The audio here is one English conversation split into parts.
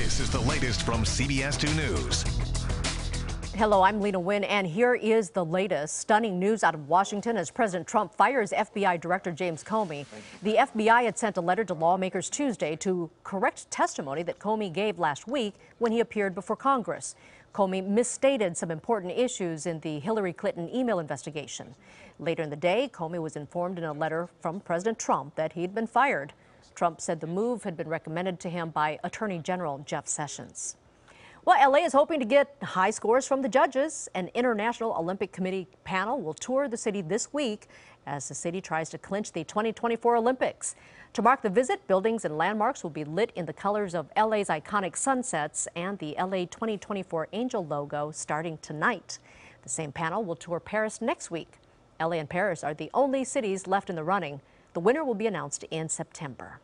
This is the latest from CBS 2 News. Hello, I'm Lena Wynn, and here is the latest. Stunning news out of Washington as President Trump fires FBI Director James Comey. The FBI had sent a letter to lawmakers Tuesday to correct testimony that Comey gave last week when he appeared before Congress. Comey misstated some important issues in the Hillary Clinton email investigation. Later in the day, Comey was informed in a letter from President Trump that he'd been fired. Trump said the move had been recommended to him by Attorney General Jeff Sessions. Well, LA is hoping to get high scores from the judges. An International Olympic Committee panel will tour the city this week as the city tries to clinch the 2024 Olympics. To mark the visit, buildings and landmarks will be lit in the colors of LA's iconic sunsets and the LA 2024 Angel logo starting tonight. The same panel will tour Paris next week. LA and Paris are the only cities left in the running. The winner will be announced in September.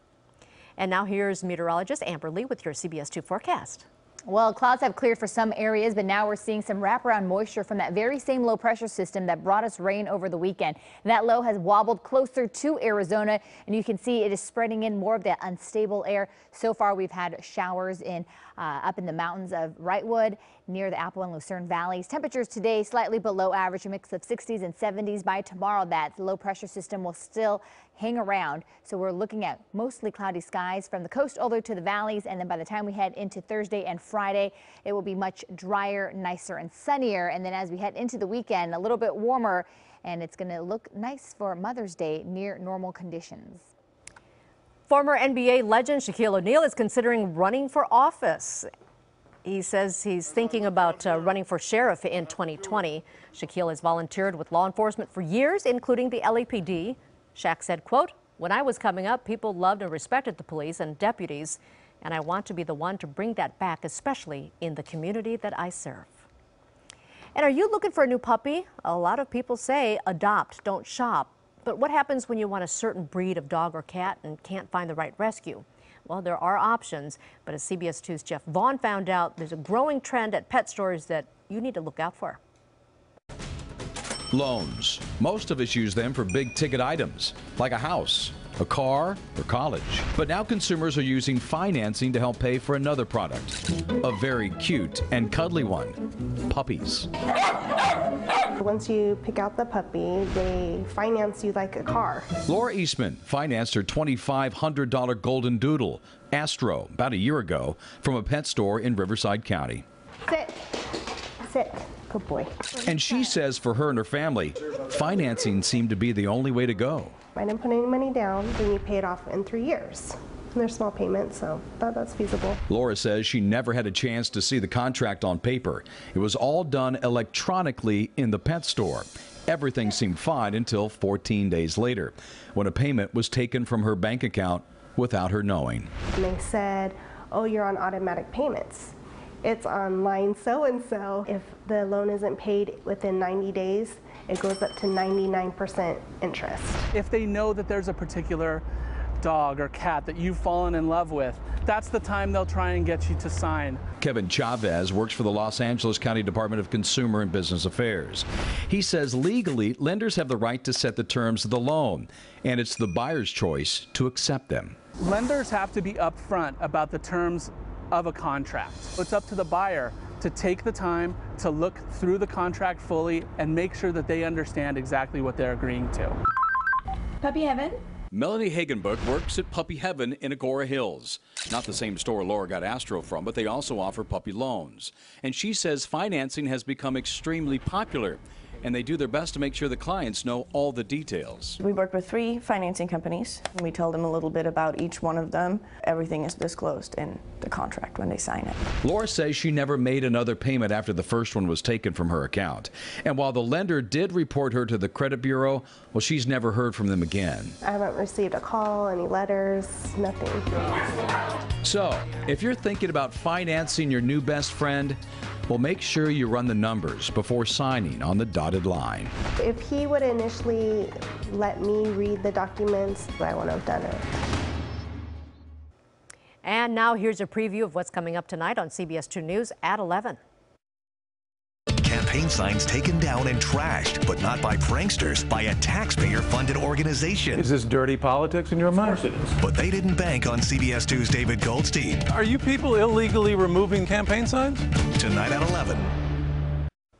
And now here's meteorologist Amber Lee with your CBS 2 forecast. Well, clouds have cleared for some areas, but now we're seeing some wraparound moisture from that very same low pressure system that brought us rain over the weekend. And that low has wobbled closer to Arizona, and you can see it is spreading in more of that unstable air. So far, we've had showers up in the mountains of Wrightwood, near the Apple and Lucerne valleys. Temperatures today slightly below average, a mix of 60s and 70s. By tomorrow, that low pressure system will still hang around. So we're looking at mostly cloudy skies from the coast all the way to the valleys. And then by the time we head into Thursday and Friday, it will be much drier, nicer and sunnier. And then as we head into the weekend, a little bit warmer, and it's going to look nice for Mother's Day, near normal conditions. Former NBA legend Shaquille O'Neal is considering running for office. He says he's thinking about running for sheriff in 2020. Shaquille has volunteered with law enforcement for years, including the LAPD. Shaq said, quote, "When I was coming up, people loved and respected the police and deputies, and I want to be the one to bring that back, especially in the community that I serve." And are you looking for a new puppy? A lot of people say adopt, don't shop. But what happens when you want a certain breed of dog or cat and can't find the right rescue? Well, there are options, but as CBS 2's Jeff Vaughn found out, there's a growing trend at pet stores that you need to look out for. Loans. Most of us use them for big ticket items, like a house, a car, or college. But now consumers are using financing to help pay for another product, a very cute and cuddly one, puppies. Once you pick out the puppy, they finance you like a car. Laura Eastman financed her $2,500 golden doodle, Astro, about a year ago from a pet store in Riverside County. Sit. Sit. Good boy. And she says for her and her family, financing seemed to be the only way to go. I didn't put any money down, then you pay it off in 3 years. And they're small payments, so that's feasible. Laura says she never had a chance to see the contract on paper. It was all done electronically in the pet store. Everything seemed fine until 14 days later, when a payment was taken from her bank account without her knowing. And they said, "Oh, you're on automatic payments. It's on line so-and-so. If the loan isn't paid within 90 days, it goes up to 99% interest." If they know that there's a particular dog or cat that you've fallen in love with, that's the time they'll try and get you to sign. Kevin Chavez works for the Los Angeles County Department of Consumer and Business Affairs. He says legally, lenders have the right to set the terms of the loan, and it's the buyer's choice to accept them. Lenders have to be upfront about the terms of a contract. It's up to the buyer to take the time to look through the contract fully and make sure that they understand exactly what they're agreeing to. Puppy Heaven? Melanie Hagenbuck works at Puppy Heaven in Agora Hills. Not the same store Laura got Astro from, but they also offer puppy loans. And she says financing has become extremely popular, and they do their best to make sure the clients know all the details. We work with 3 financing companies. We tell them a little bit about each one of them. Everything is disclosed in the contract when they sign it. Laura says she never made another payment after the first one was taken from her account. And while the lender did report her to the credit bureau, well, she's never heard from them again. I haven't received a call, any letters, nothing. So, if you're thinking about financing your new best friend, well, make sure you run the numbers before signing on the dotted line. If he would initially let me read the documents, I wouldn't have done it. And now here's a preview of what's coming up tonight on CBS 2 News at 11. campaign signs taken down and trashed, but not by pranksters, by a taxpayer-funded organization. Is this dirty politics in your mind? Of course it is. But they didn't bank on CBS 2's David Goldstein. Are you people illegally removing campaign signs? Tonight at 11.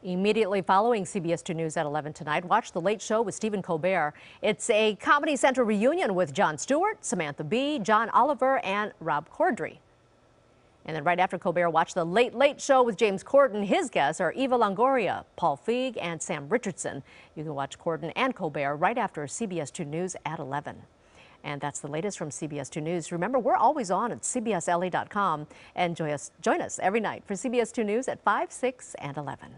Immediately following CBS 2 News at 11 tonight, watch The Late Show with Stephen Colbert. It's a Comedy Central reunion with Jon Stewart, Samantha Bee, John Oliver, and Rob Corddry. And then right after Colbert, watch The Late Late Show with James Corden. His guests are Eva Longoria, Paul Feig, and Sam Richardson. You can watch Corden and Colbert right after CBS 2 News at 11. And that's the latest from CBS 2 News. Remember, we're always on at cbsla.com. And join us every night for CBS 2 News at 5, 6, and 11.